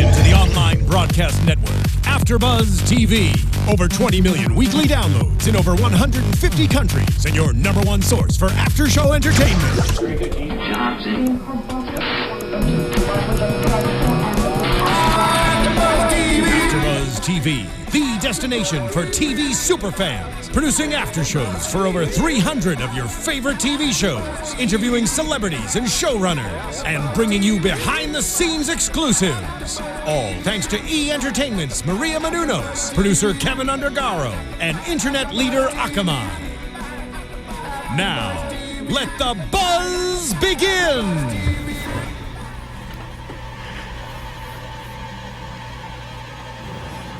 into the online broadcast network, AFTERBUZZ TV. Over 20 million weekly downloads in over 150 countries, and your number one source for after-show entertainment. AFTERBUZZ TV, the destination for TV superfans, producing after shows for over 300 of your favorite TV shows, interviewing celebrities and showrunners, and bringing you behind-the-scenes exclusives. All thanks to E! Entertainment's Maria Menounos, producer Kevin Undergaro, and internet leader Akamai. Now, let the buzz begin!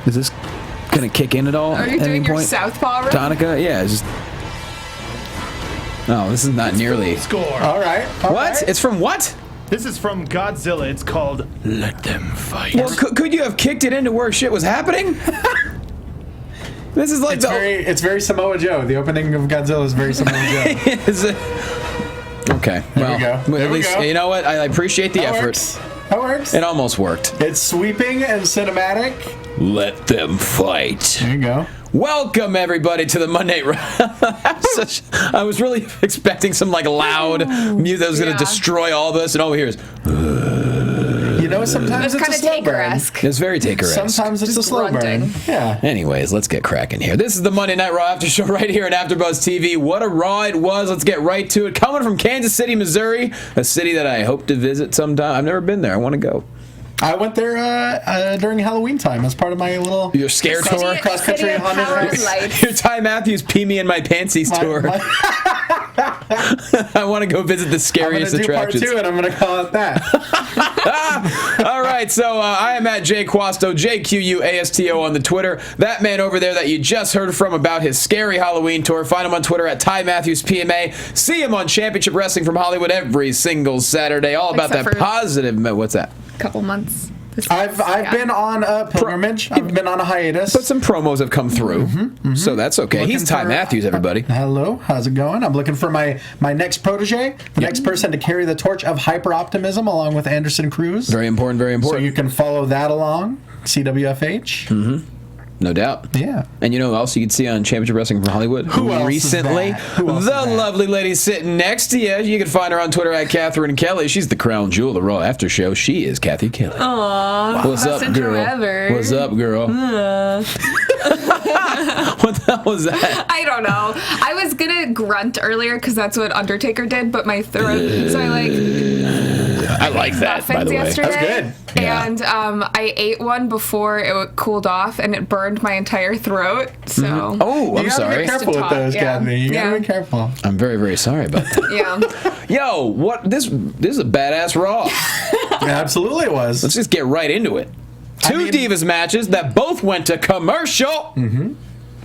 Is this gonna kick in at all? Are you doing your Southpaw run? Tonica? Yeah. It's just... Oh, this is not nearly. Score. All right. What? Right. It's from what? This is from Godzilla. It's called Let Them Fight. Well, could you have kicked it into where shit was happening? This is like it's very Samoa Joe. The opening of Godzilla is very Samoa Joe. Is it? Okay. There we go. At least, you know what? I appreciate the effort. That works. It almost worked. It's sweeping and cinematic. Let them fight. There you go. Welcome, everybody, to the Monday Raw. I was really expecting some, like, loud music that was going to destroy all this, and all we hear is... You know, sometimes it's a slow burn. It's very Taker-esque. Sometimes it's a slow burn. Yeah. Anyways, let's get cracking here. This is the Monday Night Raw After Show right here at AfterBuzz TV. What a Raw it was. Let's get right to it. Coming from Kansas City, Missouri, a city that I hope to visit sometime. I've never been there. I want to go. I went there during Halloween time as part of my little... Your scare tour? Cross-country haunted. Your Ty Matthews Pee Me in My Pantsies tour. I want to go visit the scariest attractions. I'm going to do part 2, and I'm going to call it that. All right, so I am at Jonny Loquasto, JQUASTO on the Twitter. That man over there that you just heard from about his scary Halloween tour, find him on Twitter at Ty Matthews PMA. See him on Championship Wrestling from Hollywood every single Saturday. All about that positive... What's that? Couple months. I've been on a pilgrimage. I've been on a hiatus. But some promos have come through, so that's okay. He's Ty Matthews, everybody. Hello, how's it going? I'm looking for my next protege, the next person to carry the torch of hyper-optimism along with Anderson Cruz. Very important, very important. So you can follow that along, CWFH. No doubt. Yeah. And you know who else you could see on Championship Wrestling from Hollywood? Who else recently? is that? Who else the is that? lovely lady sitting next to you. You can find her on Twitter at Cathy Kelley. She's the crown jewel of the Raw After Show. She is Cathy Kelley. Aww. What's up, girl? Ever. What's up, girl? What the hell was that? I don't know. I was gonna grunt earlier because that's what Undertaker did, but my throat. So I like that, by the way. Yesterday, that's good. And I ate one before it cooled off, and it burned my entire throat. So Oh, I'm you gotta sorry. be careful with those, Cathy. You gotta be careful. I'm very, very sorry about that. Yeah. Yo, what? This is a badass Raw. It absolutely was. Let's just get right into it. Two Divas matches that both went to commercial.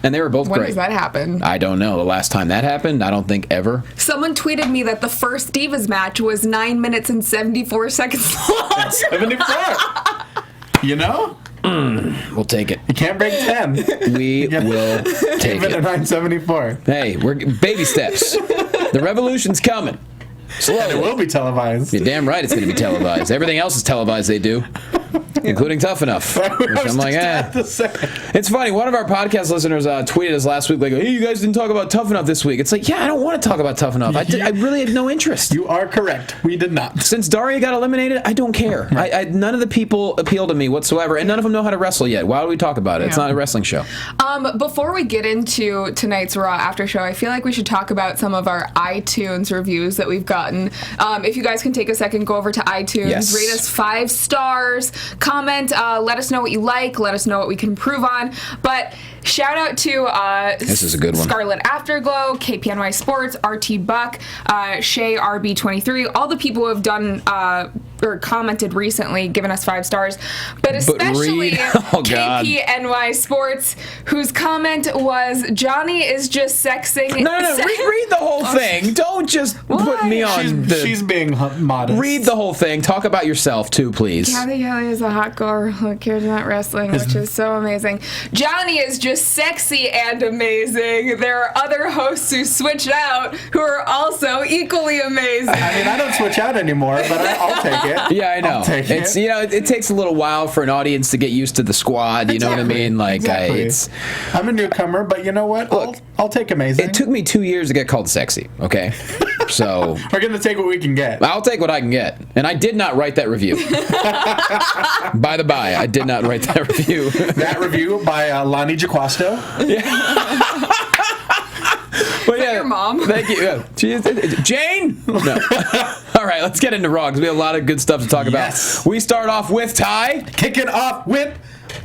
And they were both great. When does that happen? I don't know. The last time that happened, I don't think ever. Someone tweeted me that the first Divas match was 9 minutes and 74 seconds long. 74. You know? We'll take it. You can't break 10. We will take it. 974. Hey, we're baby steps. The revolution's coming. And it will be televised. You're damn right it's going to be televised. Everything else is televised they do. Including Tough Enough. Which I'm like, It's funny. One of our podcast listeners tweeted us last week, like, hey, you guys didn't talk about Tough Enough this week. It's like, yeah, I don't want to talk about Tough Enough. I really have no interest. You are correct. We did not. Since Daria got eliminated, I don't care. None of the people appeal to me whatsoever, and none of them know how to wrestle yet. Why would we talk about it? It's not a wrestling show. Before we get into tonight's Raw After Show, I feel like we should talk about some of our iTunes reviews that we've gotten. If you guys can take a second, go over to iTunes, rate us 5 stars, comment, let us know what you like, let us know what we can improve on. But shout out to this is a good one. Scarlet Afterglow, KPNY Sports, RT Buck, Shay RB23, all the people who have done or commented recently, given us 5 stars, but especially KPNY Sports, whose comment was Johnny is just sexing. No, read the whole thing. Don't just put me on. She's being modest. Read the whole thing. Talk about yourself too, please. Cathy Kelley is a hot girl who cares about wrestling, which is so amazing. Johnny is just sexy and amazing. There are other hosts who switched out who are also equally amazing. I mean, I don't switch out anymore, but I'll take it. Yeah, I know. It's it takes a little while for an audience to get used to the squad. You know what I mean? Like, I'm a newcomer, but you know what? Look, I'll take amazing. It took me 2 years to get called sexy. Okay, so we're gonna take what we can get. I'll take what I can get, and I did not write that review. By the by, I did not write that review. That review by Lonnie Jaquasto. Yeah. But yeah, your mom? Thank you. Yeah. Jane? No. All right, let's get into Raw because we have a lot of good stuff to talk about. We start off with Ty. Kicking off with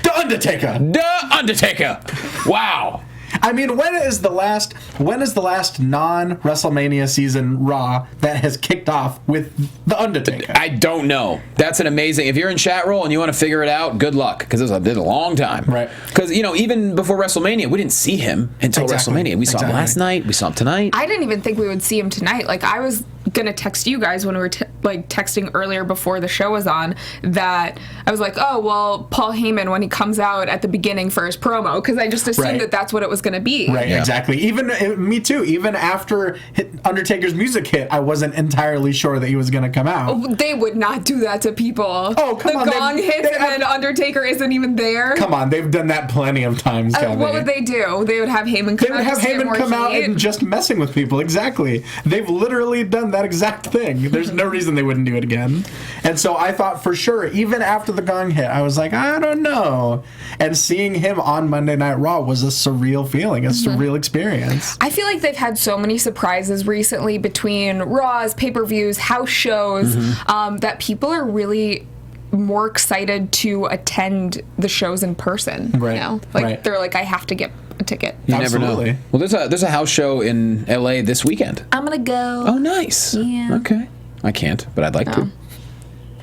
The Undertaker. The Undertaker. Wow. I mean, when is the last non-WrestleMania season Raw that has kicked off with The Undertaker? I don't know. That's an amazing... If you're in chat roll and you want to figure it out, good luck, because it was a long time. Right. Because, even before WrestleMania, we didn't see him until WrestleMania. We saw him last night. We saw him tonight. I didn't even think we would see him tonight. Like, I was gonna text you guys when we were texting earlier before the show was on, that I was like, oh, well, Paul Heyman, when he comes out at the beginning for his promo, because I just assumed that that's what it was gonna be. Right, exactly. Even me too. Even after Undertaker's music hit, I wasn't entirely sure that he was gonna come out. Oh, they would not do that to people. Oh, come on. The gong hits and then Undertaker isn't even there. Come on, they've done that plenty of times. What would they do? They would have Heyman come out. They would have Heyman come out and just messing with people. Exactly. They've literally done that exact thing. There's no reason they wouldn't do it again. And so I thought for sure, even after the gong hit, I was like, I don't know. And seeing him on Monday Night Raw was a surreal feeling, a surreal experience. I feel like they've had so many surprises recently between Raws, pay-per-views, house shows, that people are really more excited to attend the shows in person. Right. Now. Like, they're like, I have to get a ticket. You never know. Well, there's a house show in LA this weekend. I'm gonna go. Oh, nice. Yeah. Okay. I can't, but I'd like to.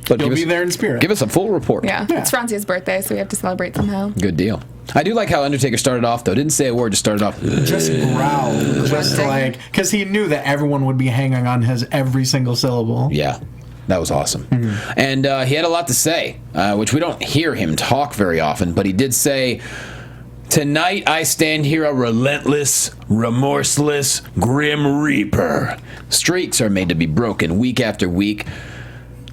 But you'll be there in spirit. Give us a full report. Yeah. It's Francia's birthday, so we have to celebrate somehow. Good deal. I do like how Undertaker started off, though. Didn't say a word, just started off. Just growled. Just like, because he knew that everyone would be hanging on his every single syllable. Yeah. That was awesome. And he had a lot to say, which we don't hear him talk very often, but he did say, tonight I stand here a relentless, remorseless, grim reaper. Streaks are made to be broken week after week.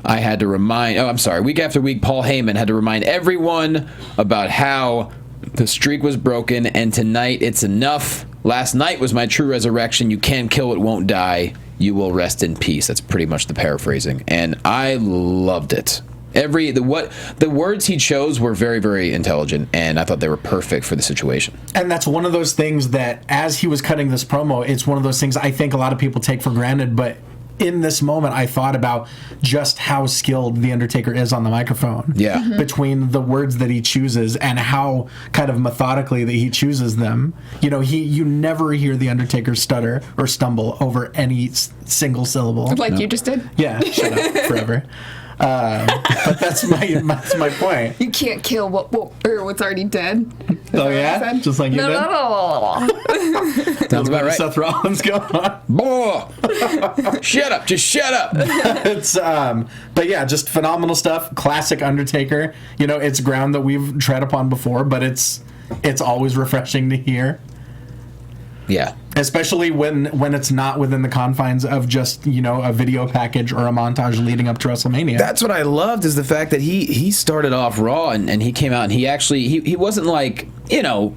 Week after week, Paul Heyman had to remind everyone about how the streak was broken, and tonight it's enough. Last night was my true resurrection. You can't kill it, won't die. You will rest in peace. That's pretty much the paraphrasing, and I loved it. The words he chose were very, very intelligent, and I thought they were perfect for the situation. And that's one of those things that, as he was cutting this promo, it's one of those things I think a lot of people take for granted, but in this moment, I thought about just how skilled The Undertaker is on the microphone. Yeah. Between the words that he chooses and how kind of methodically that he chooses them. You never hear The Undertaker stutter or stumble over any single syllable. Like you just did? Yeah, shut up forever. But that's my point. You can't kill what's already dead. Oh yeah, just like you did. Sounds about right. Seth Rollins going on. Boy, shut up! Just shut up. It's but yeah, just phenomenal stuff. Classic Undertaker. It's ground that we've tread upon before, but it's always refreshing to hear. Yeah. Especially when it's not within the confines of just, a video package or a montage leading up to WrestleMania. That's what I loved, is the fact that he started off Raw and he came out and he actually, he wasn't like,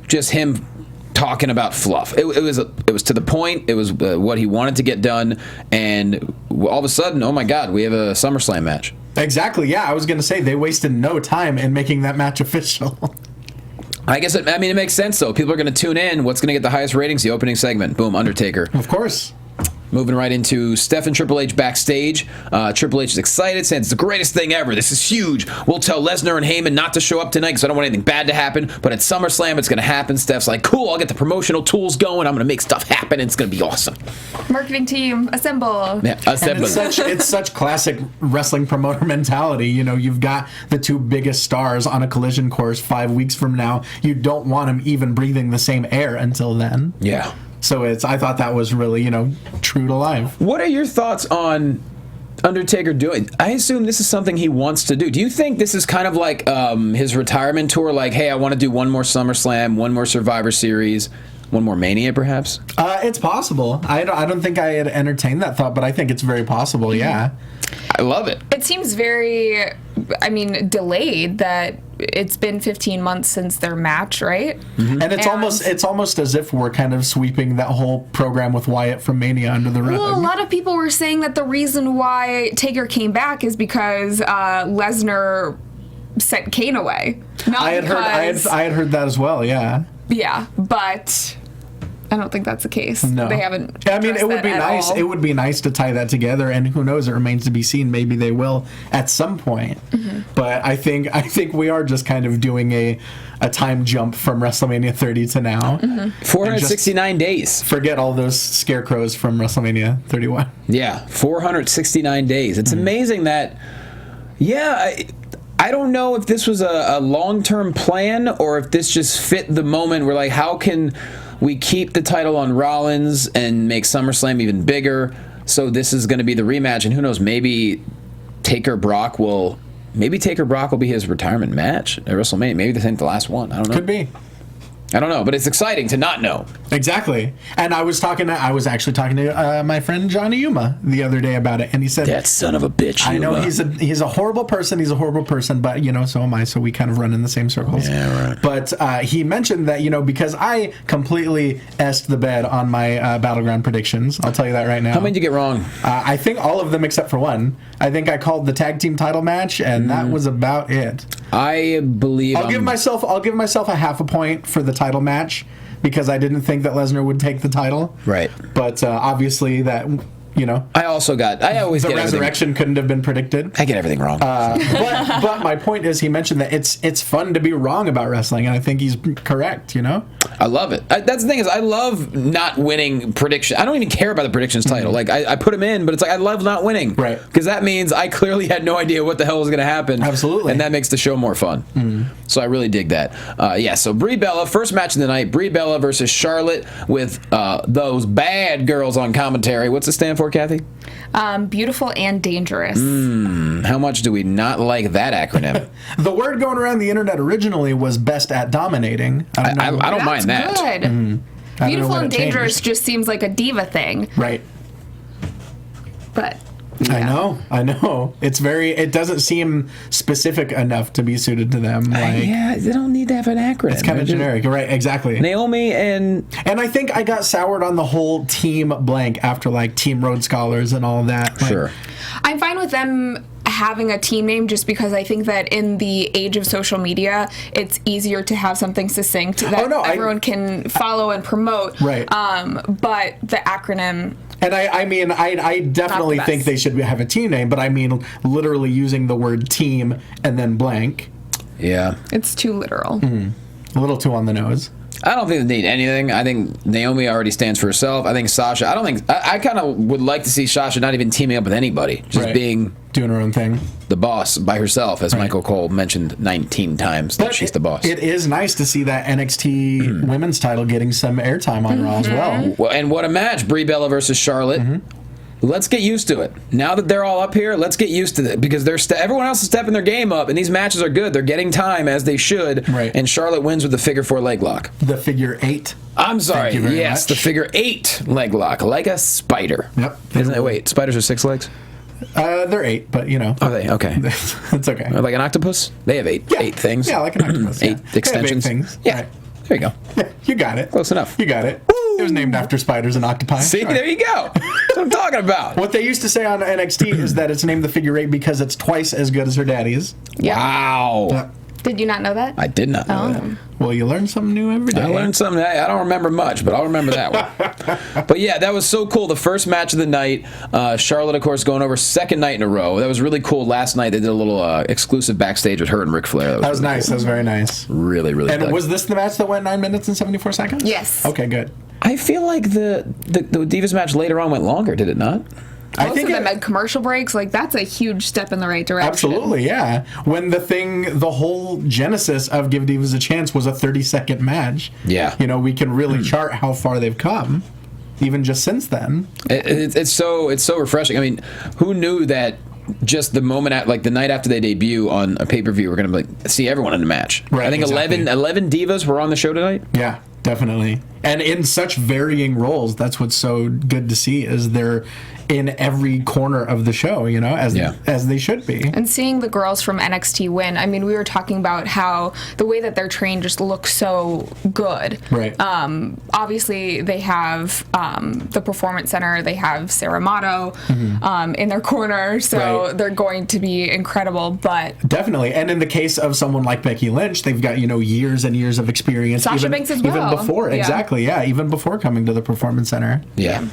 just him talking about fluff. It was to the point. It was what he wanted to get done, and all of a sudden, oh my God, we have a SummerSlam match. Exactly, yeah. I was going to say, they wasted no time in making that match official. I guess, it makes sense, though. People are going to tune in. What's going to get the highest ratings? The opening segment. Boom, Undertaker. Of course. Moving right into Steph and Triple H backstage. Triple H is excited, saying it's the greatest thing ever. This is huge. We'll tell Lesnar and Heyman not to show up tonight because I don't want anything bad to happen. But at SummerSlam, it's going to happen. Steph's like, cool, I'll get the promotional tools going. I'm going to make stuff happen, and it's going to be awesome. Marketing team, assemble. Yeah, assemble. It's such classic wrestling promoter mentality. You've got the two biggest stars on a collision course 5 weeks from now. You don't want them even breathing the same air until then. Yeah. So I thought that was really, true to life. What are your thoughts on Undertaker doing? I assume this is something he wants to do. Do you think this is kind of like his retirement tour? Like, hey, I want to do one more SummerSlam, one more Survivor Series. One more Mania, perhaps? It's possible. I don't think I had entertained that thought, but I think it's very possible, yeah. I love it. It seems very, delayed that it's been 15 months since their match, right? Mm-hmm. And it's almost as if we're kind of sweeping that whole program with Wyatt from Mania under the rug. Well, a lot of people were saying that the reason why Taker came back is because Lesnar sent Kane away. I had heard that as well, yeah. Yeah, but I don't think that's the case. No. They haven't. It would be nice. All. It would be nice to tie that together, and who knows? It remains to be seen. Maybe they will at some point. Mm-hmm. But I think we are just kind of doing a time jump from WrestleMania 30 to now. Mm-hmm. 469 days. Forget all those scarecrows from WrestleMania 31. Yeah, 469 days. It's amazing that. Yeah. I don't know if this was a long-term plan or if this just fit the moment. We're like, how can we keep the title on Rollins and make SummerSlam even bigger? So this is going to be the rematch, and who knows? Maybe Taker Brock will be his retirement match at WrestleMania. Maybe this ain't the last one. I don't know. Could be. I don't know, but it's exciting to not know. Exactly. And I was actually talking to my friend Johnny Yuma the other day about it, and he said, "That son of a bitch." I know he's a horrible person. He's a horrible person, but so am I. So we kind of run in the same circles. Yeah, right. But he mentioned that because I completely essed the bed on my Battleground predictions. I'll tell you that right now. How many did you get wrong? I think all of them except for one. I think I called the tag team title match, and that was about it. I believe I'll give myself a half a point for the title match because I didn't think that Lesnar would take the title. Right. But obviously that I always the get resurrection couldn't have been predicted. I get everything wrong. But my point is, he mentioned that it's fun to be wrong about wrestling, and I think he's correct. I love it. That's the thing is, I love not winning prediction. I don't even care about the predictions title. Like I put them in, but it's like I love not winning, right? Because that means I clearly had no idea what the hell was going to happen. Absolutely, and that makes the show more fun. So I really dig that. So Brie Bella, first match of the night. Brie Bella versus Charlotte with those bad girls on commentary. What's it stand for, Cathy? Beautiful and dangerous. How much do we not like that acronym? The word going around the internet originally was best at dominating. I don't mind that. Good. Beautiful and dangerous just seems like a diva thing. Right. But yeah. I know. It doesn't seem specific enough to be suited to them. They don't need to have an acronym. It's kind of generic. Right, exactly. Naomi and I think I got soured on the whole team blank after Team Rhodes Scholars and all of that. Sure. I'm fine with them having a team name just because I think that in the age of social media, it's easier to have something succinct that everyone can follow and promote. Right. But the acronym... And I definitely think they should have a team name, but I mean literally using the word team and then blank. Yeah. It's too literal. A little too on the nose. I don't think they need anything. I think Naomi already stands for herself. I think Sasha, I kind of would like to see Sasha not even teaming up with anybody. Just being... doing her own thing. The boss by herself, as Michael Cole mentioned 19 times that she's the boss. It is nice to see that NXT women's title getting some airtime on Raw as well. And what a match. Brie Bella versus Charlotte. Let's get used to it. Now that they're all up here, let's get used to it because everyone else is stepping their game up, and these matches are good. They're getting time as they should. Right. And Charlotte wins with the figure 4 leg lock. The figure 8. I'm sorry. Thank you very yes, much. the figure 8 leg lock, like a spider. Yep. Isn't it? Wait, spiders are 6 legs? They're 8, but Are they? Okay. It's okay. Like an octopus? They have 8 things. Yeah, like an octopus. 8 extensions. They have 8 things. Yeah. Right. There you go. Yeah, you got it. Close enough. You got it. It was named after spiders and octopi. See, there you go. That's what I'm talking about. What they used to say on NXT is that it's named the figure 8 because it's twice as good as her daddy's. Wow. Did you not know that? I did not know that. Well, you learn something new every day. I learned something. I don't remember much, but I'll remember that one. But yeah, that was so cool. The first match of the night. Charlotte, of course, going over second night in a row. That was really cool. Last night they did a little exclusive backstage with her and Ric Flair. That was really nice. Cool. That was very nice. Really, really And good. was this the match that went 9 minutes and 74 seconds? Yes. Okay, good. I feel like the Divas match later on went longer, did it not? I think the med commercial breaks, that's a huge step in the right direction. Absolutely, yeah. When the whole genesis of Give Divas a Chance was a 30-second match. Yeah. We can really chart how far they've come, even just since then. It's so refreshing. I mean, who knew that just the moment the night after they debut on a pay-per-view, we're going to see everyone in the match. Right, I think exactly. 11 divas were on the show tonight. Yeah, definitely. And in such varying roles, that's what's so good to see, is they're in every corner of the show, you know, as they should be. And seeing the girls from NXT win, I mean, we were talking about how the way that they're trained just looks so good. Right. Obviously, they have the Performance Center, they have Sarah Mato in their corner, so they're going to be incredible, but... Definitely. And in the case of someone like Becky Lynch, they've got, you know, years and years of experience. Sasha Banks as well. Even before, exactly, even before coming to the Performance Center. Yeah.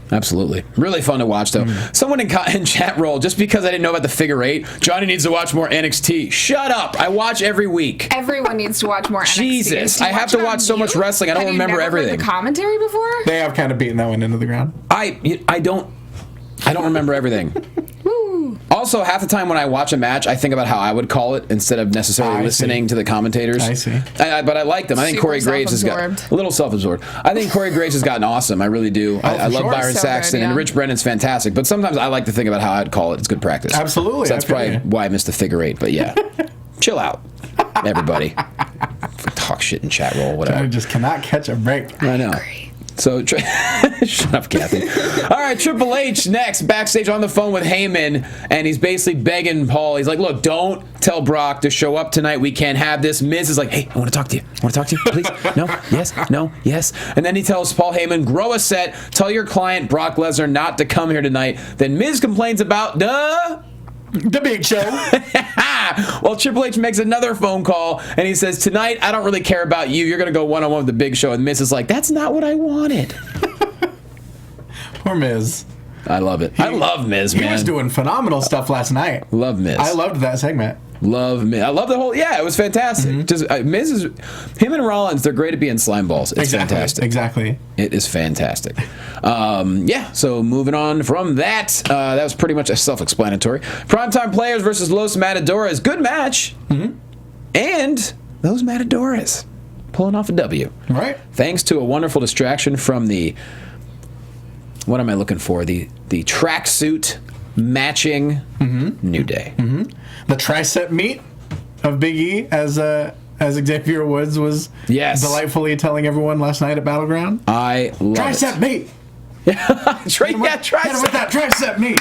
Absolutely. Really fun to watch, though. Someone in chat roll, just because I didn't know about the figure eight, Johnny needs to watch more NXT. Shut up. I watch every week. Everyone needs to watch more NXT. Jesus. I have to watch so much wrestling. I don't remember everything. Have you never heard the commentary before? They have kind of beaten that one into the ground. I don't remember everything. Also, half the time when I watch a match, I think about how I would call it instead of necessarily listening to the commentators. I see. But I like them. I think Corey Graves has got a little self-absorbed. I think Corey Graves has gotten awesome. I really do. I love Byron Saxton, and Rich Brennan's fantastic. But sometimes I like to think about how I'd call it. It's good practice. Absolutely. So that's probably why I missed the figure eight. But yeah, chill out, everybody. Talk shit in chat roll, whatever. I just cannot catch a break. I know. So, shut up, Cathy. All right, Triple H next, backstage on the phone with Heyman, and he's basically begging Paul. He's like, look, don't tell Brock to show up tonight. We can't have this. Miz is like, hey, I want to talk to you. I want to talk to you, please. No, yes, no, yes. And then he tells Paul Heyman, grow a set. Tell your client, Brock Lesnar, not to come here tonight. Then Miz complains about, the Big Show. Well, Triple H makes another phone call, and he says, tonight, I don't really care about you. You're going to go one-on-one with the Big Show. And Miz is like, that's not what I wanted. Poor Miz. I love it. I love Miz, man. He was doing phenomenal stuff last night. Love Miz. I loved that segment. Love Miz. I love the whole... Yeah, it was fantastic. Just Miz is... Him and Rollins, they're great at being slime balls. It's fantastic. Exactly. It is fantastic. Yeah, so moving on from that, that was pretty much self-explanatory. Primetime Players versus Los Matadores. Good match. And those Matadores pulling off a W. Right. Thanks to a wonderful distraction from the... What am I looking for? The tracksuit matching New Day. The tricep meet of Big E as Xavier Woods was delightfully telling everyone last night at Battleground. I love tricep meet. Tricep. With that tricep meet.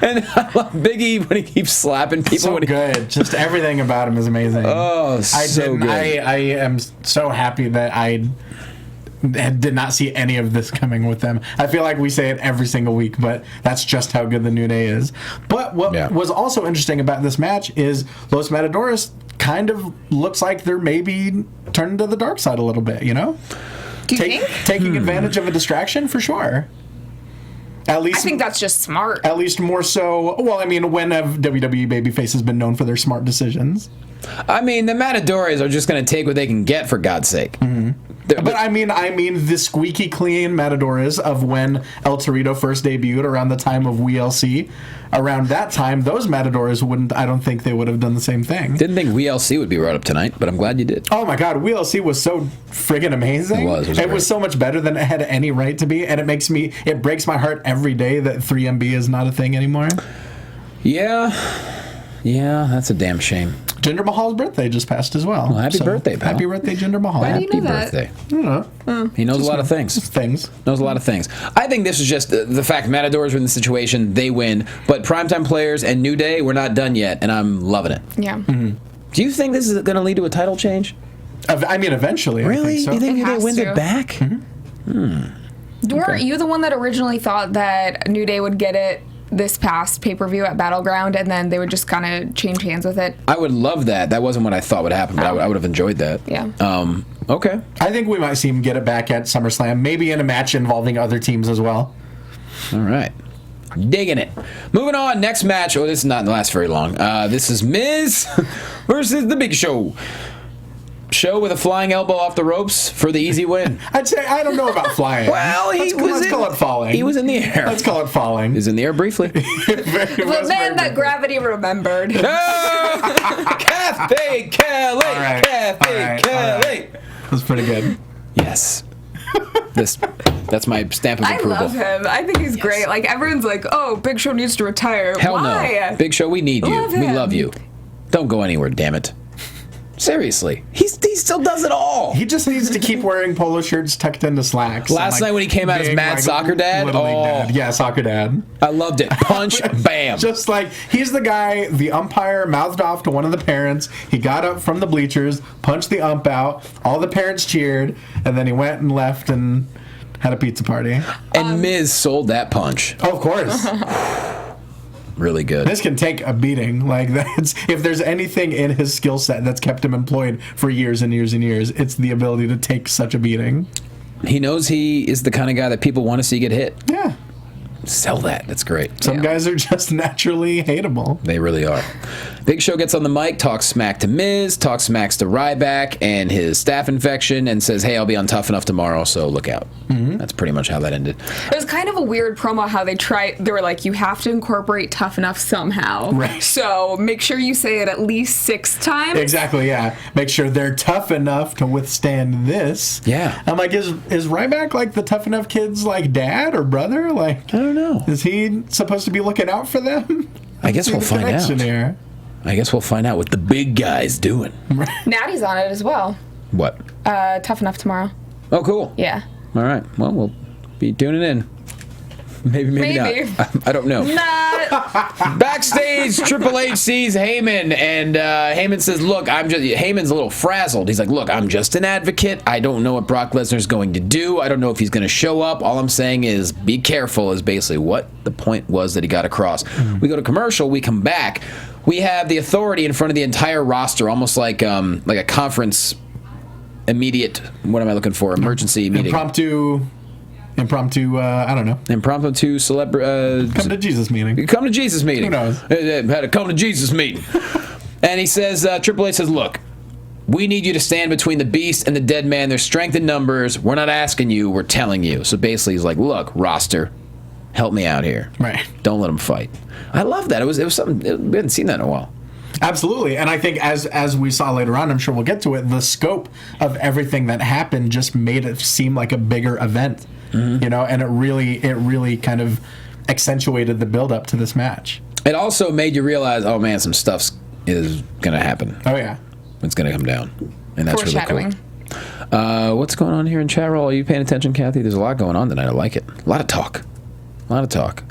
And I love Big E when he keeps slapping people. So good. Just everything about him is amazing. Oh, so good. I am so happy that I did not see any of this coming with them. I feel like we say it every single week, but that's just how good the New Day is. But what was also interesting about this match is Los Matadores kind of looks like they're maybe turning to the dark side a little bit, you know? Do you think? Taking advantage of a distraction, for sure. At least, I think that's just smart. At least more so. Well, I mean, when have WWE babyface has been known for their smart decisions? I mean, the Matadores are just going to take what they can get, for God's sake. But I mean the squeaky clean Matadores of when El Torito first debuted around the time of WLC. Around that time, those Matadores I don't think they would have done the same thing. Didn't think WLC would be brought up tonight, but I'm glad you did. Oh my God, WLC was so friggin' amazing. It was so much better than it had any right to be, and it breaks my heart every day that 3MB is not a thing anymore. Yeah, that's a damn shame. Jinder Mahal's birthday just passed as well. Happy birthday, pal. Happy birthday, Jinder Mahal. Why do you know Happy birthday. I don't know. He knows a lot of things. Knows a lot of things. I think this is just the fact Matadors are in the situation, they win, but Primetime Players and New Day, we're not done yet, and I'm loving it. Yeah. Do you think this is going to lead to a title change? I mean, eventually. Really? I think so. You think New Day wins it back? Weren't you the one that originally thought that New Day would get it this past pay-per-view at Battleground, and then they would just kind of change hands with it? I would love that. That wasn't what I thought would happen, but I would have enjoyed that. Yeah. Okay. I think we might see him get it back at SummerSlam, maybe in a match involving other teams as well. All right. Digging it. Moving on, next match. Oh, this is not going to last very long. This is Miz versus The Big Show. Show with a flying elbow off the ropes for the easy win. I'd say I don't know about flying. Well, let's call it falling. He was in the air. Let's call it falling. He was in the air briefly. The man that gravity remembered. Cathy Kelley. Cathy Kelley. That's pretty good. Yes. That's my stamp of approval. I love him. I think he's great. Like, everyone's like, oh, Big Show needs to retire. Hell Why? no. Big Show, we need you. Love him. We love you. Don't go anywhere, damn it. Seriously. He still does it all. He just needs to keep wearing polo shirts tucked into slacks. Last night when he came out as Mad Soccer Dad. Little League Dad. Yeah, Soccer Dad. I loved it. Punch, bam. Just like, he's the guy, the umpire mouthed off to one of the parents. He got up from the bleachers, punched the ump out. All the parents cheered, and then he went and left and had a pizza party. And Miz sold that punch. Oh, of course. Really good. This can take a beating. Like, that's, if there's anything in his skill set that's kept him employed for years and years and years, it's the ability to take such a beating. He knows he is the kind of guy that people want to see get hit. Yeah. Sell that. That's great. Some guys are just naturally hateable. They really are. Big Show gets on the mic, talks smack to Miz, talks smacks to Ryback and his staph infection, and says, hey, I'll be on Tough Enough tomorrow, so look out. Mm-hmm. That's pretty much how that ended. It was kind of a weird promo how they were like, you have to incorporate Tough Enough somehow. Right. So make sure you say it at least 6 times. Exactly, yeah. Make sure they're tough enough to withstand this. Yeah. I'm like, is Ryback like the Tough Enough kid's like dad or brother? Like, I don't know. Is he supposed to be looking out for them? I guess we'll find out. Here. I guess we'll find out what the big guy's doing. Natty's on it as well. What? Tough Enough tomorrow. Oh, cool. Yeah. All right. Well, we'll be tuning in. Maybe not. I don't know. Not. Backstage, Triple H sees Heyman, and Heyman says, look, Heyman's a little frazzled. He's like, look, I'm just an advocate. I don't know what Brock Lesnar's going to do. I don't know if he's going to show up. All I'm saying is be careful is basically what the point was that he got across. Mm-hmm. We go to commercial. We come back. We have the Authority in front of the entire roster, almost like a conference immediate, what am I looking for? Emergency meeting. Impromptu, I don't know. Impromptu celebrity. Come to Jesus meeting. Come to Jesus meeting. Who knows? Had a come to Jesus meeting. And he says, Triple H says, look, we need you to stand between the beast and the dead man. There's strength in numbers. We're not asking you. We're telling you. So basically he's like, look, roster, help me out here. Right. Don't let him fight. I love that. It was something, we hadn't seen that in a while. Absolutely, and I think as we saw later on, I'm sure we'll get to it, the scope of everything that happened just made it seem like a bigger event, you know, and it really kind of accentuated the build up to this match. It also made you realize, oh man, some stuff is going to happen. Oh yeah. It's going to come down, and that's really cool. What's going on here in chat roll? Are you paying attention, Kathy? There's a lot going on tonight. I like it. A lot of talk.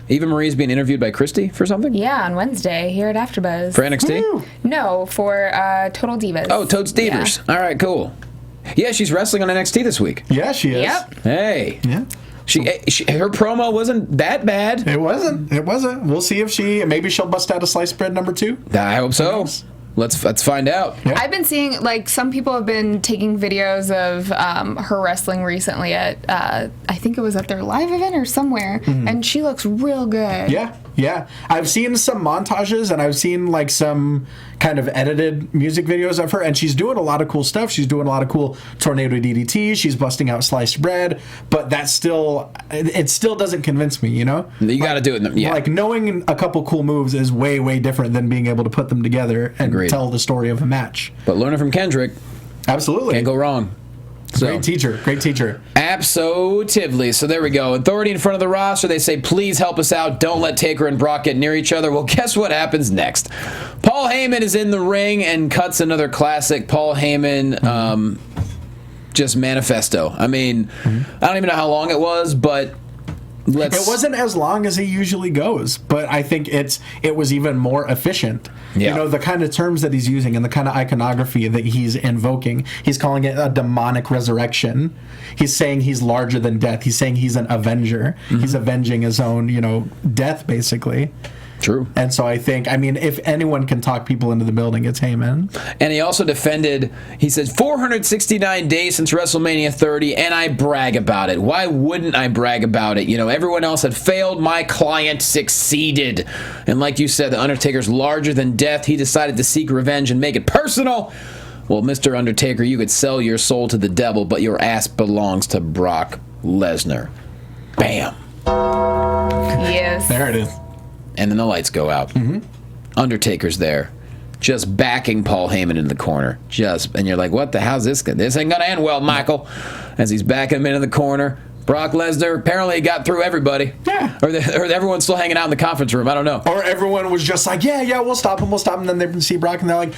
Eva Marie's being interviewed by Christy for something? Yeah, on Wednesday here at AfterBuzz. For NXT? Woo! No, for Total Divas. Oh, Toads Divas. Yeah. All right, cool. Yeah, she's wrestling on NXT this week. Yeah, she is. Yep. Hey. Yeah. Her promo wasn't that bad. It wasn't. We'll see if maybe she'll bust out a sliced bread number 2. I hope so. Let's find out. Yeah. I've been seeing, like, some people have been taking videos of her wrestling recently at, I think it was at their live event or somewhere, and she looks real good. Yeah. I've seen some montages, and I've seen, like, some kind of edited music videos of her, and she's doing a lot of cool stuff. She's doing a lot of cool tornado DDTs. She's busting out sliced bread, but it still doesn't convince me, you know? You got to do it. Yeah. Like, knowing a couple cool moves is way, way different than being able to put them together and tell the story of a match. But learning from Kendrick. Absolutely. Can't go wrong. So, great teacher. Absolutely. So there we go. Authority in front of the roster. They say, please help us out. Don't let Taker and Brock get near each other. Well, guess what happens next? Paul Heyman is in the ring and cuts another classic. Paul Heyman, just manifesto. I mean, I don't even know how long it was, but it wasn't as long as he usually goes, but I think it was even more efficient. Yeah. You know, the kind of terms that he's using and the kind of iconography that he's invoking. He's calling it a demonic resurrection. He's saying he's larger than death. He's saying he's an avenger. He's avenging his own, death, basically. True. And so I think, if anyone can talk people into the building, it's Heyman. And he also defended, he said, 469 days since WrestleMania 30, and I brag about it. Why wouldn't I brag about it? Everyone else had failed. My client succeeded. And like you said, the Undertaker's larger than death. He decided to seek revenge and make it personal. Well, Mr. Undertaker, you could sell your soul to the devil, but your ass belongs to Brock Lesnar. Bam. Yes. There it is. And then the lights go out. Undertaker's there, just backing Paul Heyman in the corner. And you're like, what the hell's this? This ain't gonna end well, Michael. As he's backing him into the corner, Brock Lesnar apparently got through everybody. Yeah. Or everyone's still hanging out in the conference room. I don't know. Or everyone was just like, yeah, we'll stop him. And then they see Brock and they're like,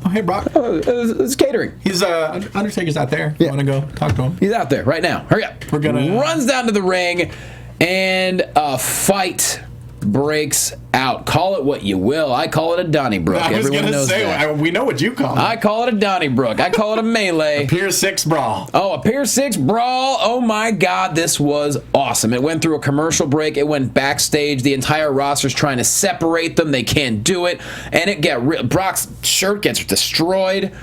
oh, hey, Brock. Oh, it's catering. He's Undertaker's out there. You want to go talk to him? He's out there right now. Hurry up. Runs down to the ring, and a fight breaks out. Call it what you will. I call it a Donnybrook. I was Everyone knows that. We know what you call it. I call it a Donnybrook. I call it a melee. A Pier 6 brawl. Oh, a Pier 6 brawl. Oh my God, this was awesome. It went through a commercial break. It went backstage. The entire roster's trying to separate them. They can't do it. And Brock's shirt gets destroyed.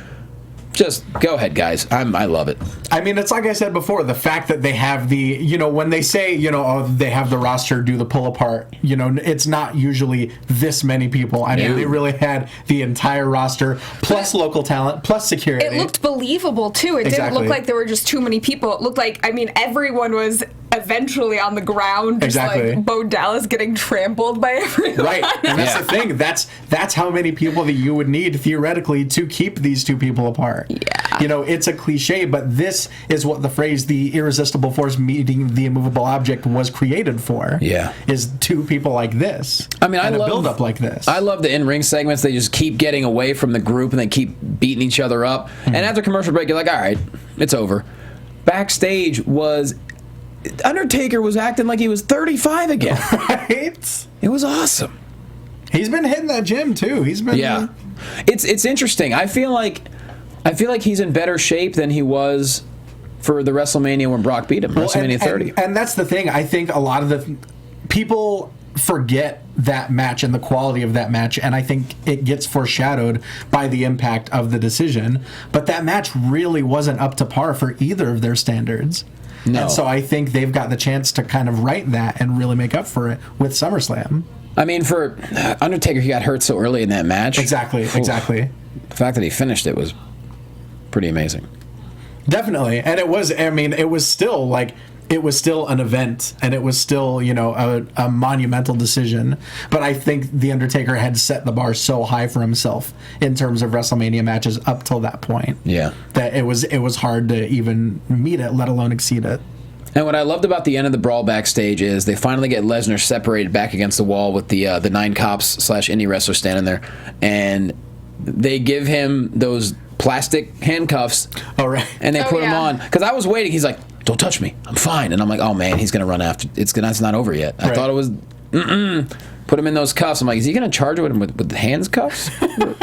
Just go ahead, guys. I love it. I mean, it's like I said before, the fact that they have when they say, they have the roster do the pull apart, it's not usually this many people. I mean, they really had the entire roster, plus local talent, plus security. It looked believable, too. It didn't look like there were just too many people. It looked like, everyone was eventually on the ground, just like Bo Dallas getting trampled by everyone. Right, and that's the thing. That's how many people that you would need, theoretically, to keep these two people apart. Yeah. It's a cliche, but this is what the phrase "the irresistible force meeting the immovable object" was created for. Yeah, is two people like this. I mean, I love a build up like this. I love the in-ring segments. They just keep getting away from the group and they keep beating each other up. And after commercial break, you're like, all right, it's over. Backstage Undertaker was acting like he was 35 again. Right? It was awesome. He's been hitting that gym too. He's been It's interesting. I feel like he's in better shape than he was for the WrestleMania when Brock beat him. WrestleMania 30. And that's the thing. I think a lot of the people forget that match and the quality of that match, and I think it gets foreshadowed by the impact of the decision. But that match really wasn't up to par for either of their standards. No. And so I think they've got the chance to kind of right that and really make up for it with SummerSlam. I mean, for Undertaker, he got hurt so early in that match. Exactly. The fact that he finished it was pretty amazing. Definitely. And it was still an event, and it was still, a monumental decision. But I think The Undertaker had set the bar so high for himself in terms of WrestleMania matches up till that point. Yeah. That it was hard to even meet it, let alone exceed it. And what I loved about the end of the brawl backstage is they finally get Lesnar separated back against the wall with the 9 cops / indie wrestlers standing there, and they give him those plastic handcuffs. Oh, right. And they put him on. Because I was waiting. He's like, don't touch me. I'm fine. And I'm like, oh, man, he's going to run after. It's not over yet. I thought it was, put him in those cuffs. I'm like, is he going to charge with the hands cuffs?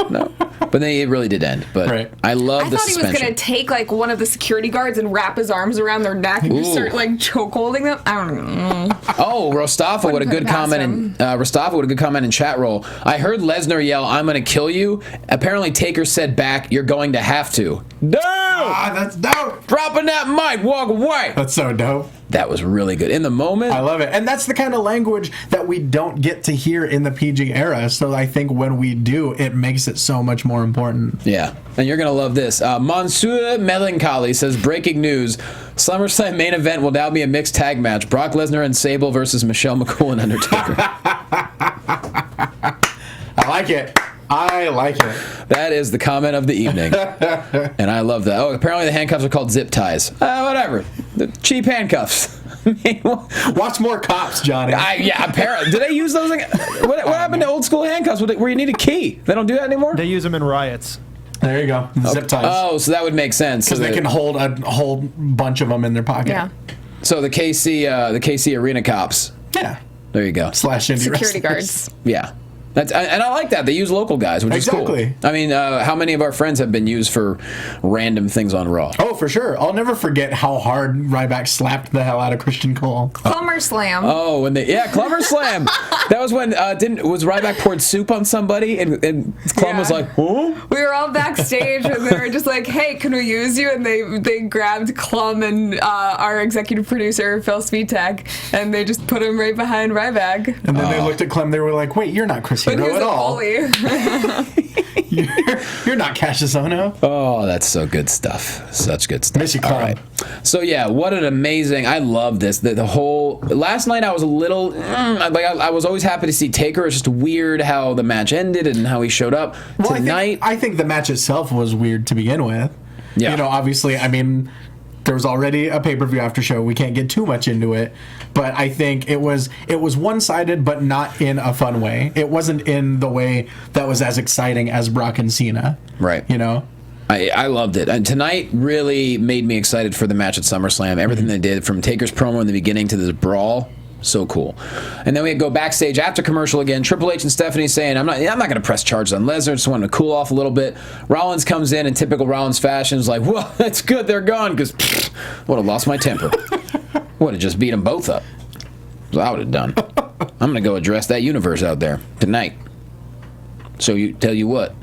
No. But then it really did end. But I love the suspension. I thought he was going to take, one of the security guards and wrap his arms around their neck and just start, choke holding them. I don't know. Oh, Rostafa with a good comment in chat roll. I heard Lesnar yell, I'm going to kill you. Apparently Taker said back, you're going to have to. Dope! Ah, that's dope! Dropping that mic, walk away! That's so dope. That was really good. In the moment. I love it. And that's the kind of language that we don't get to hear in the PG era. So I think when we do, it makes it so much more important. Yeah. And you're going to love this. Monsieur Melancholy says, breaking news. SummerSlam main event will now be a mixed tag match. Brock Lesnar and Sable versus Michelle McCool and Undertaker. I like it. That is the comment of the evening. And I love that. Oh, apparently the handcuffs are called zip ties. Whatever. The cheap handcuffs. Watch more Cops, Johnny. Apparently. Do they use those? What happened to old school handcuffs where you need a key? They don't do that anymore? They use them in riots. There you go. Zip ties. Oh, so that would make sense. Because they can hold a whole bunch of them in their pocket. Yeah. So the KC Arena Cops. Yeah. There you go. / indie security wrestlers. Guards. Yeah. And I like that. They use local guys, which is cool. I mean, how many of our friends have been used for random things on Raw? Oh, for sure. I'll never forget how hard Ryback slapped the hell out of Christian Cole. Clumber Slam. Oh, Clumber Slam. That was when was Ryback poured soup on somebody and Clum was like, huh? We were all backstage and they were just like, hey, can we use you? And they grabbed Clum and our executive producer, Phil Svitek, and they just put him right behind Ryback. And then they looked at Clem, they were like, wait, you're not Chris Hero at all. You're not Cassius Ohno. Oh, that's so good stuff. Such good stuff. Miss you, Clem. All right. So yeah, what an amazing. I love this. The whole last night I was a little I was always happy to see Taker. It's just weird how the match ended and how he showed up tonight. I think the match itself was weird to begin with. Yeah. Obviously, I mean, There was already a pay-per-view after show. We can't get too much into it, but I think it was one-sided, but not in a fun way. It wasn't in the way that was as exciting as Brock and Cena. Right. You know? I loved it. And tonight really made me excited for the match at SummerSlam. Everything they did, from Taker's promo in the beginning to this brawl, so cool. And then we go backstage after commercial again. Triple H and Stephanie saying, I'm not going to press charges on Lesnar. Just wanted to cool off a little bit. Rollins comes in typical Rollins fashion. Is like, well, that's good. They're gone because would have lost my temper. Would have just beat them both up. That's what I would have done. I'm going to go address that universe out there tonight. So tell you what.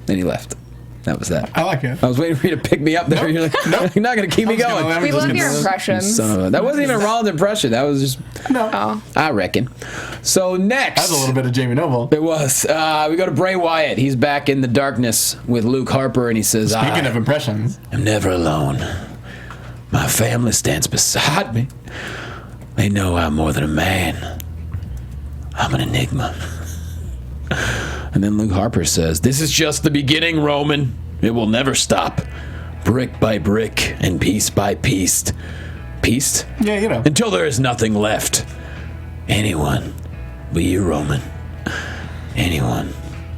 Then he left. That was that. I like it. I was waiting for you to pick me up there. You're like, nope. You're not going to keep me going. We love your impressions. That wasn't even a Rollins impression. That was just, No. I reckon. So next. That was a little bit of Jamie Noble. It was. We go to Bray Wyatt. He's back in the darkness with Luke Harper, and he says, Speaking of impressions. I'm never alone. My family stands beside me. They know I'm more than a man. I'm an enigma. And then Luke Harper says, this is just the beginning, Roman. It will never stop. Brick by brick and piece by piece. Pieced? Yeah, you know. Until there is nothing left. Anyone but you, Roman. Anyone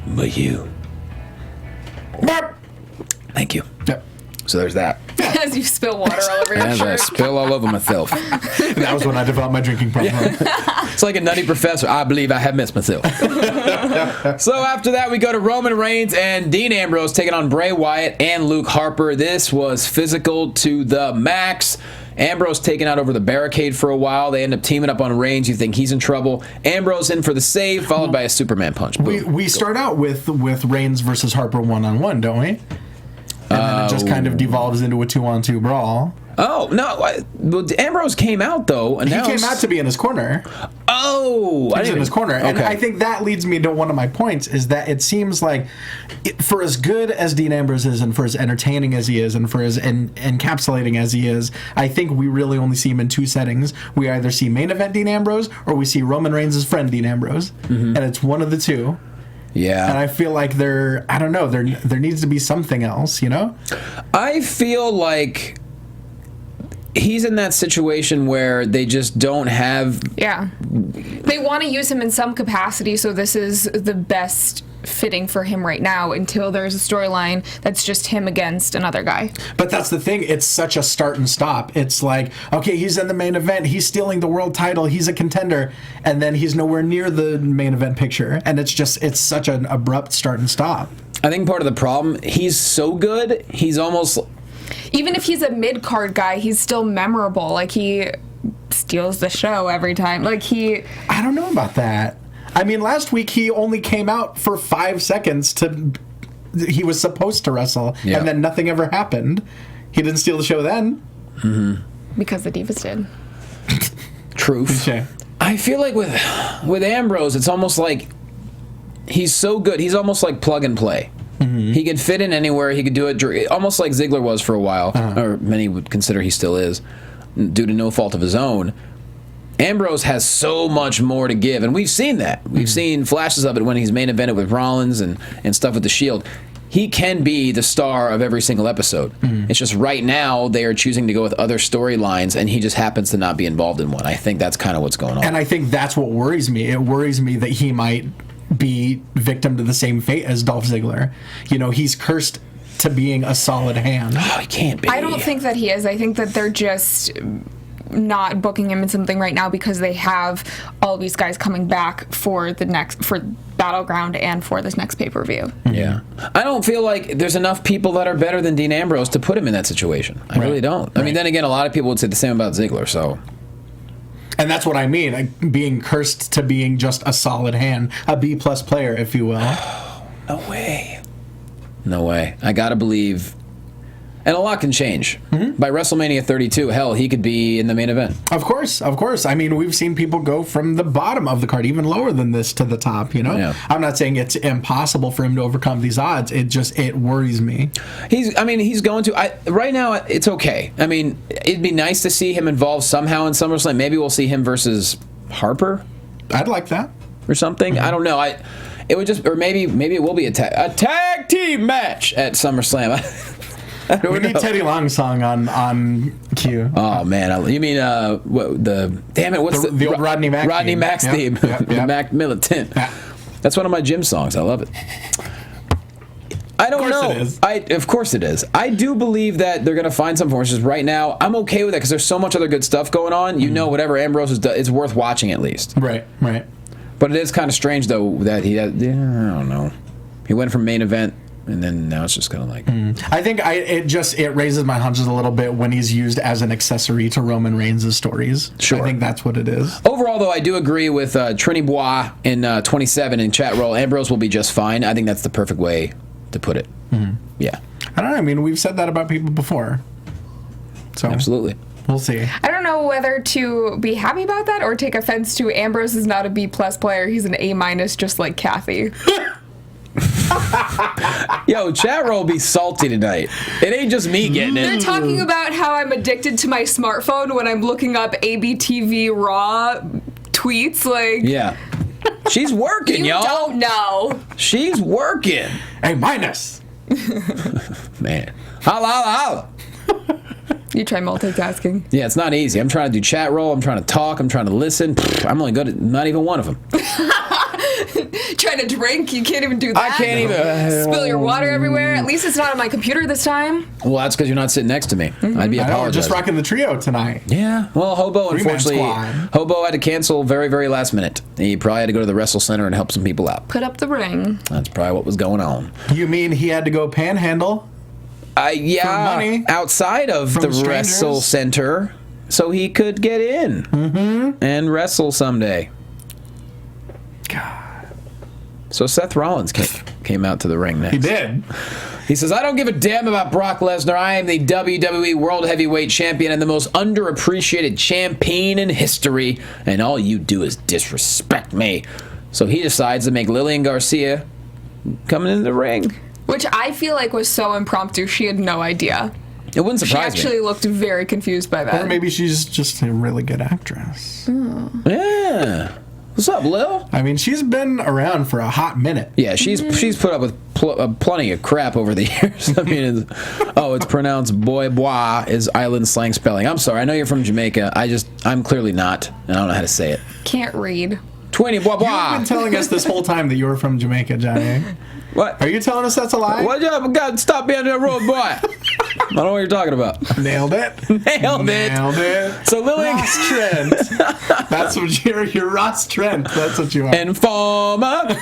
but you. Thank you. Yep. So there's that. As you spill water all over your As I shirt. spill all over myself. That was when I developed my drinking problem. It's like a nutty professor. I believe I have missed myself. So after that, we go to Roman Reigns and Dean Ambrose taking on Bray Wyatt and Luke Harper. This was physical to the max. Ambrose taking out over the barricade for a while. They end up teaming up on Reigns. You think he's in trouble. Ambrose in for the save, followed by a Superman punch. Boom. We start out with Reigns versus Harper one-on-one, don't we? And then it just kind of devolves into a 2-on-2 brawl. Oh, no. Well, Ambrose came out, though. He came out to be in his corner. Oh. He was in his corner. And Okay. I think that leads me to one of my points, is that it seems like for as good as Dean Ambrose is and for as entertaining as he is and for as encapsulating as he is, I think we really only see him in two settings. We either see main event Dean Ambrose or we see Roman Reigns' friend Dean Ambrose. Mm-hmm. And it's one of the two. Yeah. And I feel like there needs to be something else, you know? I feel like he's in that situation where they just don't have... Yeah. They want to use him in some capacity, so this is the best fitting for him right now until there's a storyline that's just him against another guy. But that's the thing. It's such a start and stop. It's like, okay, he's in the main event. He's stealing the world title. He's a contender. And then he's nowhere near the main event picture. And it's such an abrupt start and stop. I think part of the problem, he's so good, he's almost... Even if he's a mid-card guy, he's still memorable. Like, he steals the show every time. Like, I don't know about that. I mean, last week he only came out for 5 seconds he was supposed to wrestle, and then nothing ever happened. He didn't steal the show then. Mm-hmm. Because the Divas did. Truth. Okay. I feel like with Ambrose, it's almost like he's so good. He's almost like plug and play. Mm-hmm. He could fit in anywhere. He could do it almost like Ziggler was for a while, or many would consider he still is, due to no fault of his own. Ambrose has so much more to give, and we've seen that. We've seen flashes of it when he's main evented with Rollins and stuff with the Shield. He can be the star of every single episode. It's just right now they are choosing to go with other storylines, and he just happens to not be involved in one. I think that's kind of what's going on. And I think that's what worries me. It worries me that he might be victim to the same fate as Dolph Ziggler. You know, he's cursed to being a solid hand. Oh, he can't be. I don't think that he is. I think that they're just not booking him in something right now because they have all these guys coming back for Battleground and for this next pay-per-view. Yeah. I don't feel like there's enough people that are better than Dean Ambrose to put him in that situation. I really don't. I mean, then again, a lot of people would say the same about Ziggler, so... And that's what I mean, like being cursed to being just a solid hand, a B-plus player, if you will. No way. No way. I gotta believe... And a lot can change. By WrestleMania 32, hell, he could be in the main event. Of course. I mean, we've seen people go from the bottom of the card, even lower than this, to the top, you know? Yeah. I'm not saying it's impossible for him to overcome these odds. It worries me. He's going to... right now, it's okay. I mean, it'd be nice to see him involved somehow in SummerSlam. Maybe we'll see him versus Harper? I'd like that. Or something? I don't know. It would just... Or maybe it will be a tag team match at SummerSlam. We need Teddy Long's song on cue. Oh man, you mean damn it? What's the old Rodney Mack? Rodney theme. Mack's theme, the Mac Militant. Yeah. That's one of my gym songs. I love it. I don't know. Of course it is. I do believe that they're going to find some forces. Right now, I'm okay with that because there's so much other good stuff going on. You know, whatever Ambrose has done, it's worth watching at least. Right. But it is kind of strange, though, that I don't know. He went from main event, and then now it's just kind of like... I think it raises my hunches a little bit when he's used as an accessory to Roman Reigns' stories. Sure. I think that's what it is. Overall, though, I do agree with Trini Bois in 27 in chat roll. Ambrose will be just fine. I think that's the perfect way to put it. Yeah. I don't know. I mean, we've said that about people before. So Absolutely. We'll see. I don't know whether to be happy about that or take offense to Ambrose is not a B+ player. He's an A- just like Cathy. Yo, chat roll be salty tonight. It ain't just me getting it. They're talking about how I'm addicted to my smartphone when I'm looking up ABTV Raw tweets. Like, Yeah. She's working, you y'all. don't know. She's working. A-. Man. Holla. You try multitasking. Yeah, it's not easy. I'm trying to do chat roll. I'm trying to talk. I'm trying to listen. I'm only good at not even one of them. Trying to drink, you can't even do that. I can't even. Spill your water everywhere. At least it's not on my computer this time. Well, that's because you're not sitting next to me. I'd be I know, apologizing. just rocking the trio tonight. Yeah. Well, Hobo, Three-man unfortunately, squad. Hobo had to cancel very, very last minute. He probably had to go to the Wrestle Center and help some people out. Put up the ring. That's probably what was going on. You mean he had to go panhandle? Yeah, For money outside of the strangers? Wrestle Center, so he could get in and wrestle someday. God. So Seth Rollins came out to the ring next. He did. He says, I don't give a damn about Brock Lesnar. I am the WWE World Heavyweight Champion and the most underappreciated champion in history, and all you do is disrespect me. So he decides to make Lillian Garcia come into the ring. Which I feel like was so impromptu, she had no idea. It wouldn't She surprise actually looked very confused by that. Or maybe she's just a really good actress. me. Yeah. What's up, Lil? I mean, she's been around for a hot minute. Yeah, she's put up with plenty of crap over the years. I mean, it's pronounced boy bois is island slang spelling. I'm sorry, I know you're from Jamaica. I'm clearly not, and I don't know how to say it. Can't read. Twinny bois You've been bois. telling us this whole time that you were from Jamaica, Johnny. What? Are you telling us that's a lie? What up? God, stop being a road boy. I don't know what you're talking about. Nailed it. Nailed it. So Lillian Ross Trent. That's what you're Ross Trent. That's what you are. Informer.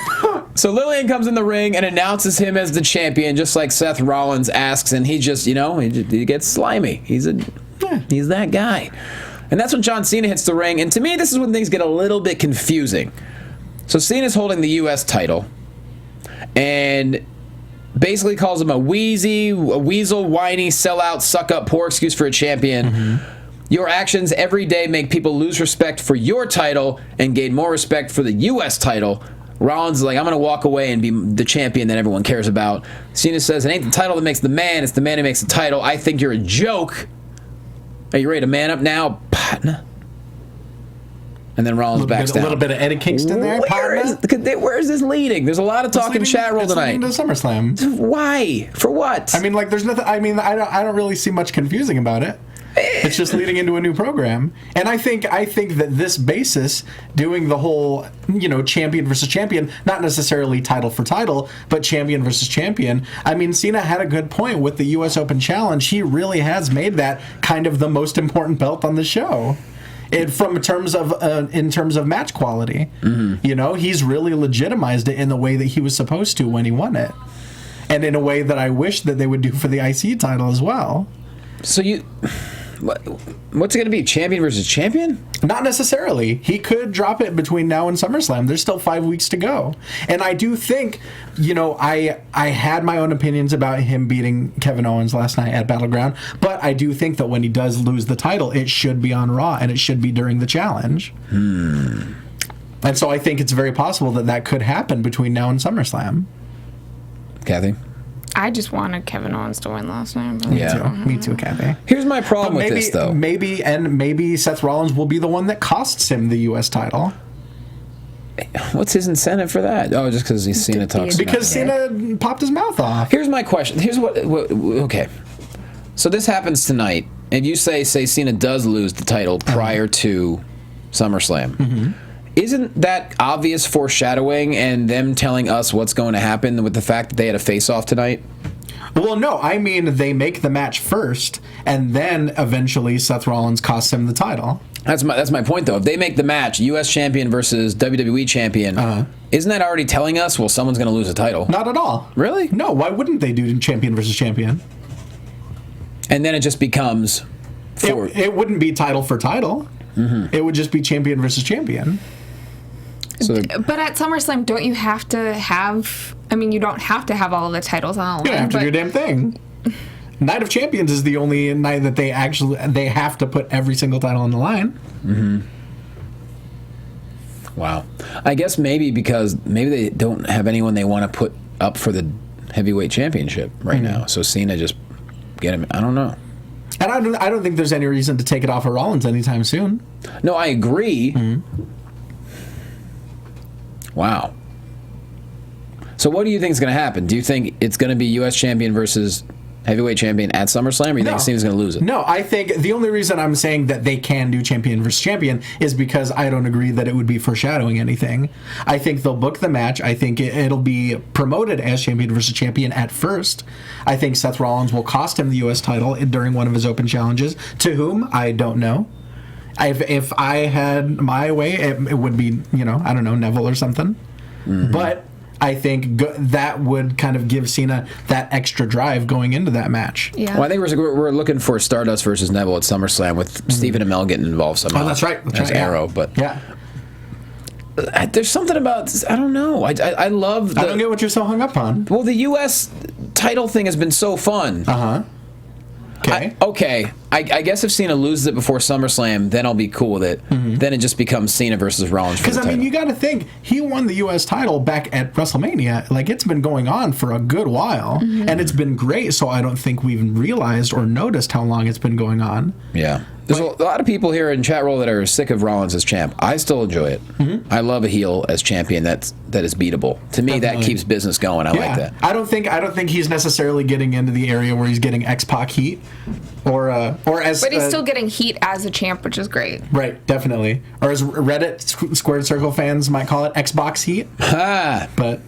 So Lillian comes in the ring and announces him as the champion, just like Seth Rollins asks, and he just, he gets slimy. He's that guy. And that's when John Cena hits the ring. And to me, this is when things get a little bit confusing. So Cena's holding the U.S. title and basically calls him a weasel, whiny, sellout, suck up, poor excuse for a champion. Your actions every day make people lose respect for your title and gain more respect for the U.S. title. Rollins is like, I'm going to walk away and be the champion that everyone cares about. Cena says, it ain't the title that makes the man, it's the man who makes the title. I think you're a joke. Are you ready to man up now, partner? And then Rollins backs down. A little bit of Eddie Kingston there, Where is this leading? There's a lot of talk in chat roll tonight. It's leading to SummerSlam. Why? For what? I mean, like, there's nothing. I mean, I don't really see much confusing about it. It's just leading into a new program, and I think that this basis, doing the whole, champion versus champion, not necessarily title for title, but champion versus champion. I mean, Cena had a good point with the U.S. Open Challenge. He really has made that kind of the most important belt on the show. In terms of match quality, he's really legitimized it in the way that he was supposed to when he won it, and in a way that I wish that they would do for the IC title as well. So what's it going to be? Champion versus champion? Not necessarily. He could drop it between now and SummerSlam. There's still 5 weeks to go. And I do think, I had my own opinions about him beating Kevin Owens last night at Battleground, but I do think that when he does lose the title, it should be on Raw, and it should be during the challenge. And so I think it's very possible that could happen between now and SummerSlam. Kathy? I just wanted Kevin Owens to win last night. Me too, Kathy. Here's my problem with this, though. Maybe Seth Rollins will be the one that costs him the U.S. title. What's his incentive for that? Oh, just because Cena talks. Because Cena popped his mouth off. Here's my question. Here's what. Okay. So this happens tonight, and you say Cena does lose the title prior to SummerSlam. Isn't that obvious foreshadowing and them telling us what's going to happen with the fact that they had a face-off tonight? Well, no, I mean they make the match first, and then eventually Seth Rollins costs him the title. That's my point, though. If they make the match, U.S. champion versus WWE champion, isn't that already telling us, well, someone's going to lose a title? Not at all. Really? No, why wouldn't they do champion versus champion? And then it just becomes... It wouldn't be title for title. It would just be champion versus champion. So but at SummerSlam, don't you have to have... I mean, you don't have to have all of the titles on the line. You don't have to do a damn thing. Night of Champions is the only night that they have to put every single title on the line. Wow. I guess maybe because they don't have anyone they want to put up for the heavyweight championship right now. So Cena just get him. I don't know. And I don't think there's any reason to take it off of Rollins anytime soon. No, I agree. Wow. So what do you think is going to happen? Do you think it's going to be U.S. champion versus heavyweight champion at SummerSlam, or you think Cena's going to lose it? No, I think the only reason I'm saying that they can do champion versus champion is because I don't agree that it would be foreshadowing anything. I think they'll book the match. I think it'll be promoted as champion versus champion at first. I think Seth Rollins will cost him the U.S. title during one of his open challenges. To whom? I don't know. If I had my way, it would be, I don't know, Neville or something. But I think that would kind of give Cena that extra drive going into that match. Yeah. Well, I think we're looking for Stardust versus Neville at SummerSlam with Stephen Amell getting involved somehow. Oh, that's right. As Arrow, but there's something about this, I don't know. I love. I don't get what you're so hung up on. Well, the U.S. title thing has been so fun. Okay. I guess if Cena loses it before SummerSlam, then I'll be cool with it. Then it just becomes Cena versus Rollins. Because, you got to think, he won the U.S. title back at WrestleMania. Like, it's been going on for a good while, and it's been great, so I don't think we've realized or noticed how long it's been going on. Yeah. There's a lot of people here in chat roll that are sick of Rollins as champ. I still enjoy it. I love a heel as champion that is beatable. To me, that keeps business going. I like that. I don't think he's necessarily getting into the area where he's getting X-Pac heat, or as. But he's still getting heat as a champ, which is great. Right, definitely. Or as Reddit Squared Circle fans might call it, Xbox heat. But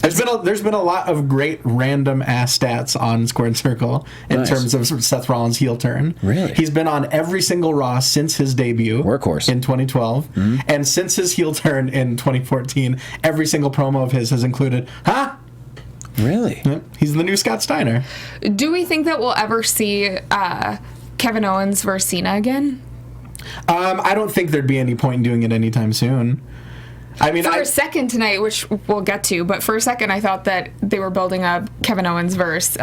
there's been a lot of great random ass stats on Squared Circle in terms of Seth Rollins' heel turn. Really? He's been on every single Raw since his debut. Workhorse. In 2012. And since his heel turn in 2014, every single promo of his has included, Really? Yep. He's the new Scott Steiner. Do we think that we'll ever see Kevin Owens versus Cena again? I don't think there'd be any point in doing it anytime soon. I mean, for a second tonight, which we'll get to, but for a second I thought that they were building up Kevin Owens versus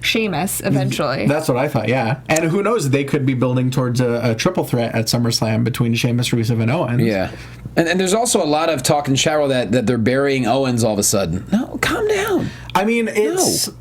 Sheamus eventually. That's what I thought, yeah. And who knows, they could be building towards a triple threat at SummerSlam between Sheamus, Rusev, and Owens. Yeah. And there's also a lot of talk in Cheryl that they're burying Owens all of a sudden. No, calm down. I mean, it's...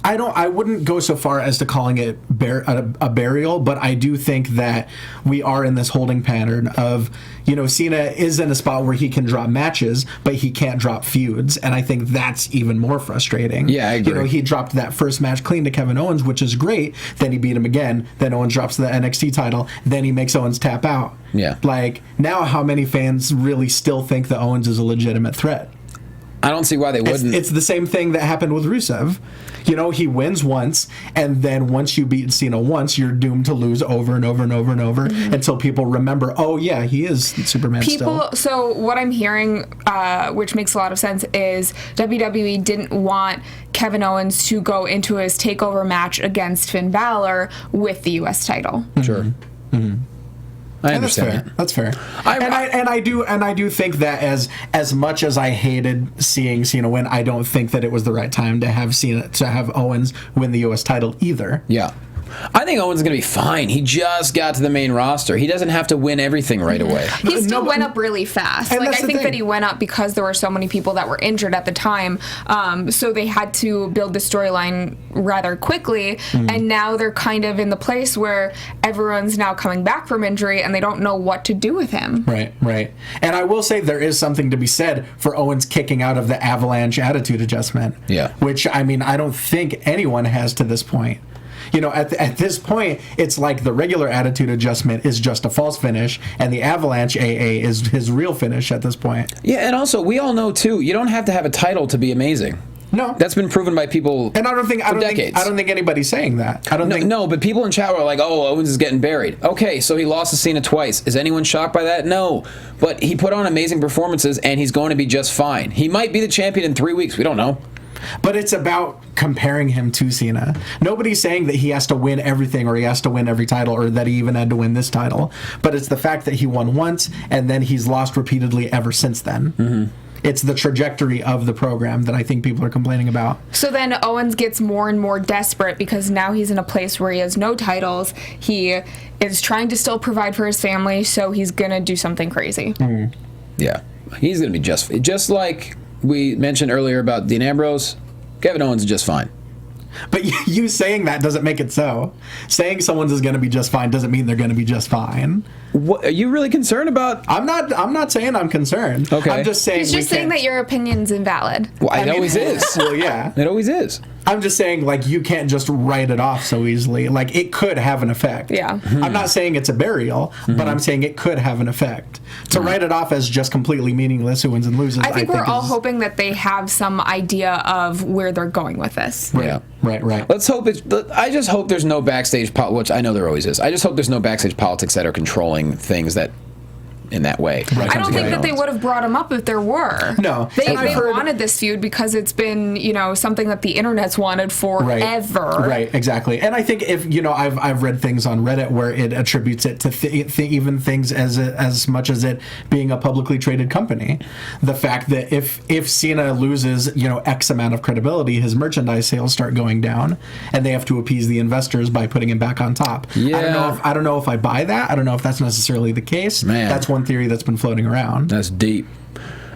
I wouldn't go so far as to calling it a burial, but I do think that we are in this holding pattern of, Cena is in a spot where he can drop matches, but he can't drop feuds, and I think that's even more frustrating. Yeah, I agree. He dropped that first match clean to Kevin Owens, which is great. Then he beat him again. Then Owens drops the NXT title. Then he makes Owens tap out. Yeah. Like, now how many fans really still think that Owens is a legitimate threat? I don't see why they wouldn't. It's the same thing that happened with Rusev. He wins once, and then once you beat Cena once, you're doomed to lose over and over and over and over until people remember, oh, yeah, he is Superman still. So what I'm hearing, which makes a lot of sense, is WWE didn't want Kevin Owens to go into his takeover match against Finn Balor with the U.S. title. Sure. I understand That's fair. I do think that as much as I hated seeing Cena win, I don't think that it was the right time to have Owens win the U.S. title either. Yeah. I think Owens is going to be fine. He just got to the main roster. He doesn't have to win everything right away. He still went up really fast. I think that he went up because there were so many people that were injured at the time. So they had to build the storyline rather quickly. And now they're kind of in the place where everyone's now coming back from injury and they don't know what to do with him. Right. And I will say there is something to be said for Owens kicking out of the Avalanche attitude adjustment. Yeah. Which, I don't think anyone has to this point. at this point, it's like the regular Attitude Adjustment is just a false finish, and the Avalanche AA is his real finish at this point. Yeah, and also, we all know, too, you don't have to have a title to be amazing. No, that's been proven by people. And I don't think anybody's saying that. I don't think. No, but people in chat were like, "Oh, Owens is getting buried." Okay, so he lost to Cena twice. Is anyone shocked by that? No, but he put on amazing performances, and he's going to be just fine. He might be the champion in 3 weeks. We don't know. But it's about comparing him to Cena. Nobody's saying that he has to win everything, or he has to win every title, or that he even had to win this title. But it's the fact that he won once, and then he's lost repeatedly ever since then. Mm-hmm. It's the trajectory of the program that I think people are complaining about. So then Owens gets more and more desperate because now he's in a place where he has no titles. He is trying to still provide for his family, so he's going to do something crazy. Mm. Yeah. He's going to be just like we mentioned earlier about Dean Ambrose. Kevin Owens is just fine. But you saying that doesn't make it so. Saying someone's is going to be just fine doesn't mean they're going to be just fine. What, are you really concerned about? I'm not saying I'm concerned. Okay. I'm just saying he's just saying that your opinion's invalid. Well, it always is. Well, yeah. It always is. I'm just saying, like, you can't just write it off so easily. Like, it could have an effect. Yeah. I'm not saying it's a burial, but I'm saying it could have an effect. To write it off as just completely meaningless, who wins and loses, I think we're all hoping that they have some idea of where they're going with this. Right. Yeah. Right. Let's hope I just hope there's no backstage which I know there always is. I just hope there's no backstage politics that are controlling things that in that way. Right. I don't think that they would have brought him up if there were. No. They wanted this feud because it's been, something that the internet's wanted forever. Right, exactly. And I think if, I've read things on Reddit where it attributes it to even things as much as it being a publicly traded company. The fact that if Cena loses, X amount of credibility, his merchandise sales start going down, and they have to appease the investors by putting him back on top. Yeah. I don't know if I buy that. I don't know if that's necessarily the case. Man. That's one theory that's been floating around. That's deep.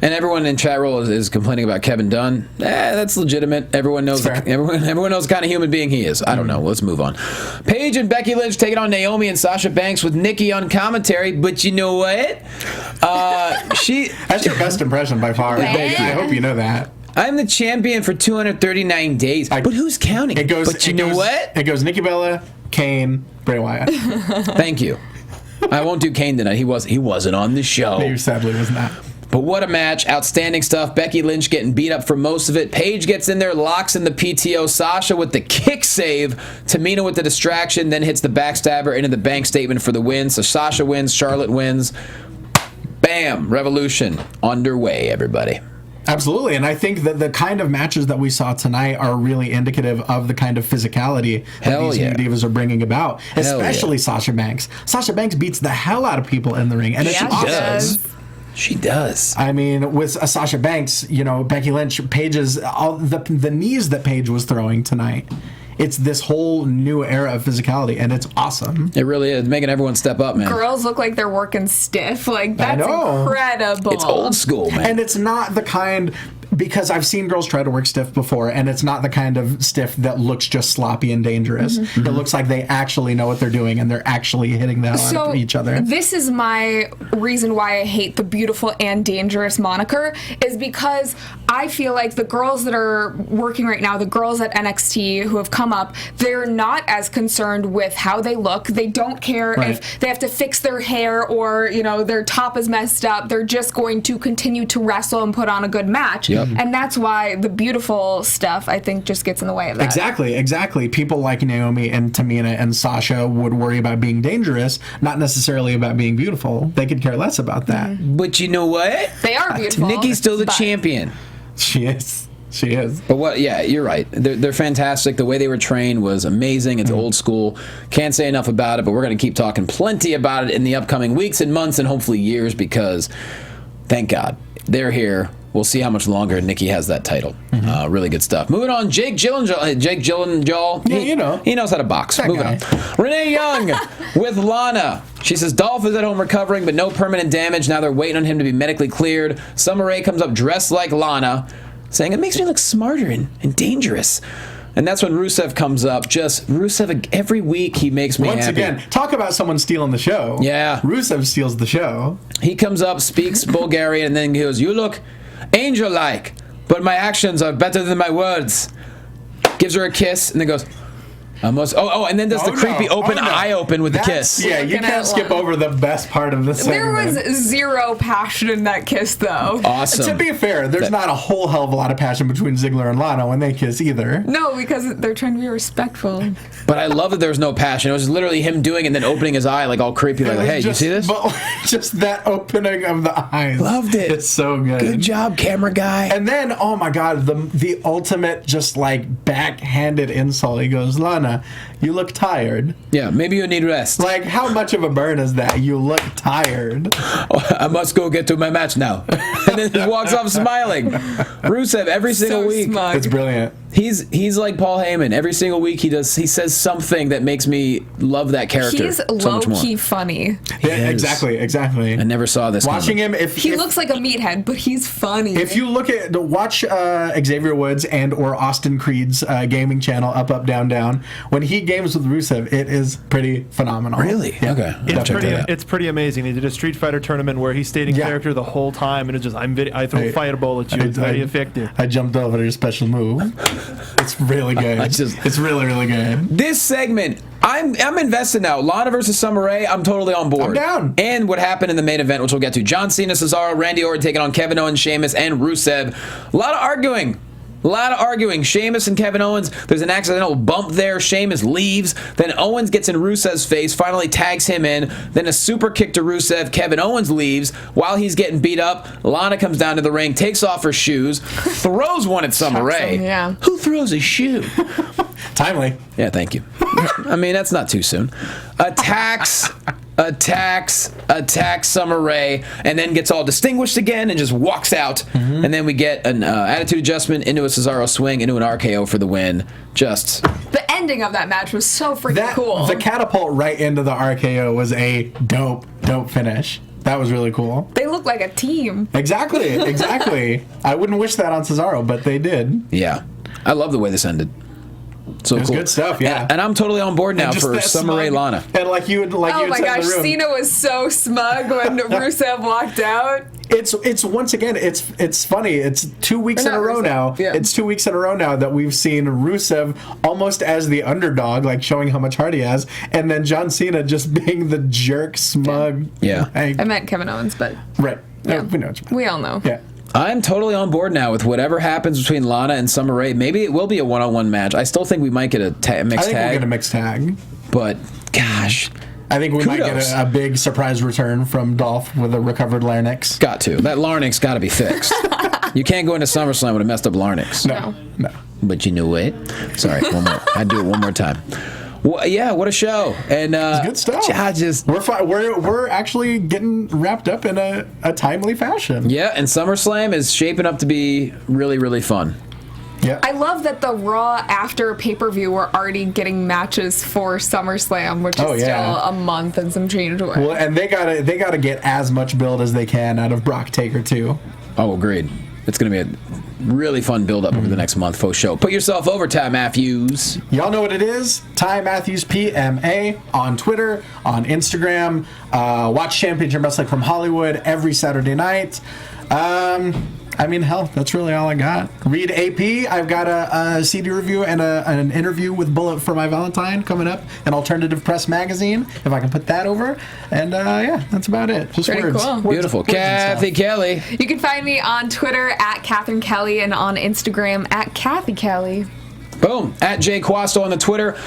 And everyone in chat roll is complaining about Kevin Dunn. That's legitimate. Everyone knows everyone knows the kind of human being he is. I don't know. Let's move on. Paige and Becky Lynch taking on Naomi and Sasha Banks with Nikki on commentary. But you know what? That's your best impression by far. Thank you. I hope you know that. I'm the champion for 239 days. But who's counting? But you know what? It goes Nikki Bella, Kane, Bray Wyatt. Thank you. I won't do Kane tonight. He wasn't on the show. He sadly was not. But what a match. Outstanding stuff. Becky Lynch getting beat up for most of it. Paige gets in there, locks in the PTO. Sasha with the kick save. Tamina with the distraction, then hits the backstabber into the bank statement for the win. So Sasha wins, Charlotte wins. Bam! Revolution underway, everybody. Absolutely, and I think that the kind of matches that we saw tonight are really indicative of the kind of physicality that these new divas are bringing about, especially Sasha Banks. Sasha Banks beats the hell out of people in the ring, and it's awesome. She does. I mean, with Sasha Banks, Becky Lynch, Paige's, all the knees that Paige was throwing tonight. It's this whole new era of physicality, and it's awesome. It really is. Making everyone step up, man. Girls look like they're working stiff. Like, that's incredible. It's old school, man. And it's not the kind... Because I've seen girls try to work stiff before, and it's not the kind of stiff that looks just sloppy and dangerous. Mm-hmm. It looks like they actually know what they're doing, and they're actually hitting the hell out of each other. This is my reason why I hate the beautiful and dangerous moniker, is because I feel like the girls that are working right now, the girls at NXT who have come up, they're not as concerned with how they look. They don't care if they have to fix their hair or, their top is messed up. They're just going to continue to wrestle and put on a good match. Yep. And that's why the beautiful stuff, I think, just gets in the way of that. Exactly. People like Naomi and Tamina and Sasha would worry about being dangerous, not necessarily about being beautiful. They could care less about that. Mm-hmm. But you know what? They are beautiful. Nikki's still the champion. She is. But you're right. They're fantastic. The way they were trained was amazing. It's old school. Can't say enough about it, but we're going to keep talking plenty about it in the upcoming weeks and months and hopefully years because, thank God, they're here. We'll see how much longer Nikki has that title. Mm-hmm. Really good stuff. Moving on, Jake Gyllenhaal. Yeah, he knows how to box. Moving on. Renee Young with Lana. She says Dolph is at home recovering, but no permanent damage. Now they're waiting on him to be medically cleared. Summer Rae comes up dressed like Lana, saying, it makes me look smarter and dangerous. And that's when Rusev comes up. Rusev, every week he makes me happy. Once again, talk about someone stealing the show. Yeah. Rusev steals the show. He comes up, speaks Bulgarian, and then he goes, you look angel-like, but my actions are better than my words. Gives her a kiss, and then goes, Almost. And then does the creepy eye open with the kiss. Yeah, you can't skip over the best part of the segment. There was zero passion in that kiss, though. Awesome. To be fair, there's not a whole hell of a lot of passion between Ziggler and Lana when they kiss either. No, because they're trying to be respectful. But I love that there was no passion. It was literally him doing it and then opening his eye like all creepy, like, hey, you see this? But just that opening of the eyes. Loved it. It's so good. Good job, camera guy. And then, oh my God, the ultimate just like backhanded insult. He goes, Lana, you look tired. Yeah, maybe you need rest. Like, how much of a burn is that? You look tired. I must go get to my match now. And then he walks off smiling. Rusev every single week. Smug. It's brilliant. He's like Paul Heyman. Every single week he says something that makes me love that character. He's so much more. low-key funny. Yeah, exactly. I never saw this. Watching him, He looks like a meathead, but he's funny. If you watch Xavier Woods and or Austin Creed's gaming channel, Up Up Down Down, when he games with Rusev, it is pretty phenomenal. Really? Yeah. Okay. It's pretty amazing. He did a Street Fighter tournament where he stayed in character the whole time, and it's just I throw fireball at you. It's very effective. I jumped over your special move. It's really good. It's really, really good. This segment, I'm invested now. Lana versus Summer Rae, I'm totally on board. I'm down. And what happened in the main event, which we'll get to. John Cena, Cesaro, Randy Orton taking on Kevin Owens, Sheamus, and Rusev. A lot of arguing. Sheamus and Kevin Owens, there's an accidental bump there. Sheamus leaves. Then Owens gets in Rusev's face, finally tags him in. Then a super kick to Rusev. Kevin Owens leaves. While he's getting beat up, Lana comes down to the ring, takes off her shoes, throws one at Summer Rae. Yeah. Who throws a shoe? Timely. Yeah, thank you. I mean, that's not too soon. Attacks Summer Rae, and then gets all distinguished again and just walks out. Mm-hmm. And then we get an attitude adjustment into a Cesaro swing, into an RKO for the win. Just the ending of that match was so freaking cool. The catapult right into the RKO was a dope finish. That was really cool. They look like a team. Exactly. I wouldn't wish that on Cesaro, but they did. Yeah. I love the way this ended. So it was cool. Good stuff, yeah. And I'm totally on board now for Summer Rae Lana. And like you had oh my said gosh, in the room, Cena was so smug when Rusev walked out. It's once again, it's funny. It's 2 weeks in a row now. Yeah. It's 2 weeks in a row now that we've seen Rusev almost as the underdog, like showing how much heart he has, and then John Cena just being the jerk, smug. Yeah. I meant Kevin Owens, but right. Yeah. We know what you mean. We all know. Yeah. I'm totally on board now with whatever happens between Lana and Summer Rae. Maybe it will be a one-on-one match. I still think we might get a mixed tag. I think we'll get a mixed tag. But, gosh. I think we might get a big surprise return from Dolph with a recovered larynx. Got to. That larynx got to be fixed. You can't go into SummerSlam with a messed up larynx. No. But you know what? Sorry, one more. I'd do it one more time. Well, yeah, what a show. And it's good stuff. We're actually getting wrapped up in a timely fashion. Yeah, and SummerSlam is shaping up to be really, really fun. Yeah. I love that the Raw after pay-per-view we're already getting matches for SummerSlam, which is still a month and some change away. Well, and they gotta get as much build as they can out of Brock Taker too. Oh, agreed. It's going to be a really fun build-up over the next month, faux show. Put yourself over, Ty Matthews. Y'all know what it is. Ty Matthews PMA on Twitter, on Instagram. Watch Championship Wrestling from Hollywood every Saturday night. I mean, hell, that's really all I got. Read AP. I've got a CD review and an interview with Bullet for My Valentine coming up, an alternative press magazine, if I can put that over. And yeah, that's about it. Just pretty words. cool. Beautiful. Cathy Kelley. You can find me on Twitter at Catherine Kelley and on Instagram at Cathy Kelley. Boom. At Jay Quasto on the Twitter.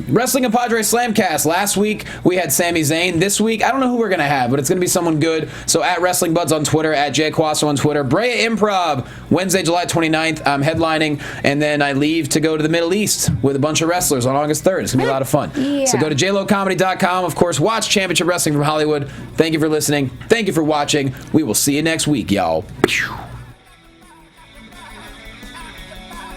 Wrestling and Padre Slamcast. Last week, we had Sami Zayn. This week, I don't know who we're going to have, but it's going to be someone good. So at Wrestling Buds on Twitter, at Jay Quasto on Twitter. Brea Improv, Wednesday, July 29th. I'm headlining, and then I leave to go to the Middle East with a bunch of wrestlers on August 3rd. It's going to be a lot of fun. Yeah. So go to jlocomedy.com. Of course, watch Championship Wrestling from Hollywood. Thank you for listening. Thank you for watching. We will see you next week, y'all.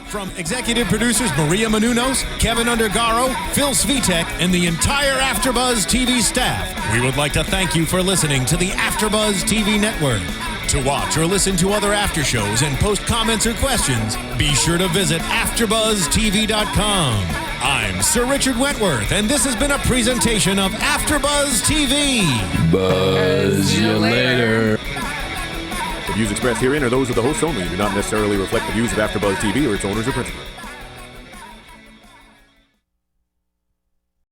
From executive producers Maria Menounos, Kevin Undergaro, Phil Svitek, and the entire AfterBuzz TV staff, we would like to thank you for listening to the AfterBuzz TV network. To watch or listen to other after shows and post comments or questions, be sure to visit AfterBuzzTV.com. I'm Sir Richard Wentworth, and this has been a presentation of AfterBuzz TV. Buzz you later. The views expressed herein are those of the hosts only and do not necessarily reflect the views of AfterBuzz TV or its owners or principals.